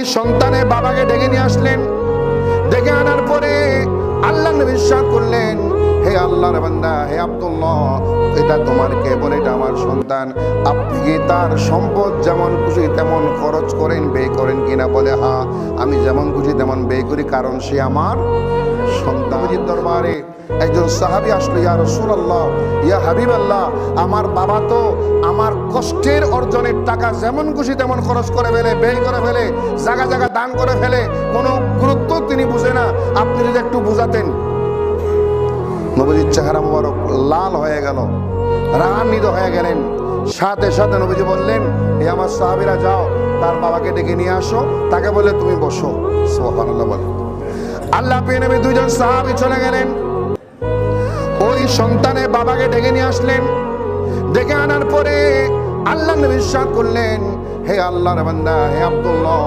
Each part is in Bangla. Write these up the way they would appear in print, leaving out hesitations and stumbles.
সন্তানে বাবাকে ডেকে নিয়ে আসলেন। ডেকে আনার পরে আল্লাহ নবী ইরশাদ করলেন, হে আল্লাহর বান্দা, হে আব্দুল্লাহ, এটা তোমার কে বলে? এটা আমার সন্তান। আপনি কি তার সম্পদ যেমন খুশি তেমন খরচ করেন, ব্যয় করেন কিনা? বলে হ্যাঁ, আমি যেমন খুশি তেমন ব্যয় করি, কারণ সে আমার সন্তান। দরবারে একজন সাহাবী আসলো, ইয়া রাসূলুল্লাহ, ইয়া হাবিবাল্লাহ, আমার বাবা তো আমার কষ্টের অর্জনের টাকা যেমন খুশি তেমন খরচ করে ফেলে, ব্যয় করে ফেলে, জায়গা জায়গা দান করে ফেলে, কোনো গুরুত্ব তিনি বুঝে না, আপনি যদি একটু বুঝাতেন। নবীজির চেহারা মোবারক লাল হয়ে গেল, রাগান্বিত হয়ে গেলেন। সাথে সাথে নবীজি বললেন, হে আমার সাহাবীরা, যাও তার বাবাকে ডেকে নিয়ে আসো, তাকে বলে তুমি বসো। সুবহানাল্লাহ বলে আল্লাহ পেয়ে নবী দুইজন সাহাবী চলে গেলেন। ওই সন্তানের বাবাকে ডেকে নিয়ে আসলেন। ডেকে আনার পরে আল্লাহ নবী ইরশাদ করলেন, হে আল্লাহর বান্দা, হে আব্দুল্লাহ,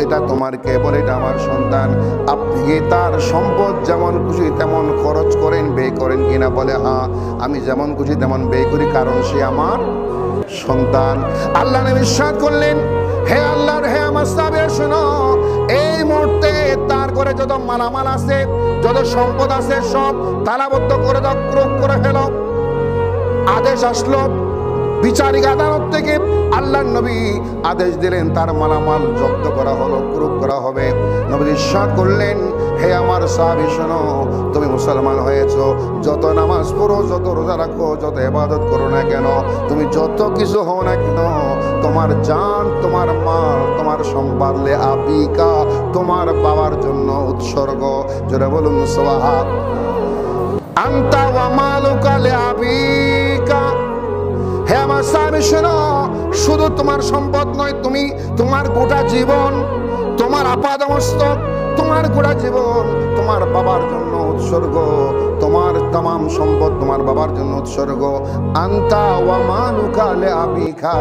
এটা তোমার কে বলে? এটা আমার সন্তান। আপনি কি তার সম্পদ যেমন খুশি তেমন খরচ করেন, ব্যয় করেন কিনা? বলে হ্যাঁ, আমি যেমন খুশি তেমন ব্যয় করি, কারণ সে আমার সন্তান। আল্লাহ নবী ইরশাদ করলেন, হে আল্লাহর, হে আমার সাহাবীরা, শোনো, এই মুহূর্তে তার ঘরে যত মালামাল আছে, যত সম্পদ আছে, সব তালাবদ্ধ করে দাও, ক্রোক করে ফেলো। আদেশ আসলো বিচারিক আদালত থেকে। আল্লাহর নবী আদেশ দিলেন, তার মালামাল জব্দ করা হলো, ক্রোক করা হবে। নবী ইরশাদ করলেন, হে আমার সাহাবী, শোনো, তুমি মুসলমান হয়েছো, যত নামাজ পড়ো, যত রোজা রাখো, যত ইবাদত করো না কেন, তুমি যত কিছু হও না কেন, তোমার জান, তোমার মাল, তোমার সম্পদ লে আবিকা, তোমার বাবার জন্য উৎসর্গ। জোরে বলুন সুবহান। আনতা ওয়া মালুকা লি আবিকা। হে আমার সাহাবী, শোনো, শুধু তোমার সম্পদ নয়, তুমি তোমার গোটা জীবন, তোমার আপাদমস্তক, তোমার গোটা জীবন তোমার বাবার জন্য উৎসর্গ, তোমার তামাম সম্পদ তোমার বাবার জন্য উৎসর্গ। আনতা ওয়া মালুকা লি আবিকা,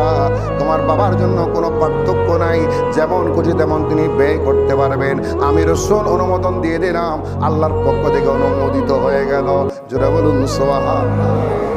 তোমার বাবার জন্য কোনো পার্থক্য নাই, যেমন খুশি তেমন তিনি ব্যয় করতে পারবেন। আমি রাসূল অনুমোদন দিয়ে দিলাম, আল্লাহর পক্ষ থেকে অনুমোদিত হয়ে গেল। জোরে বলুন সুবহানাল্লাহ।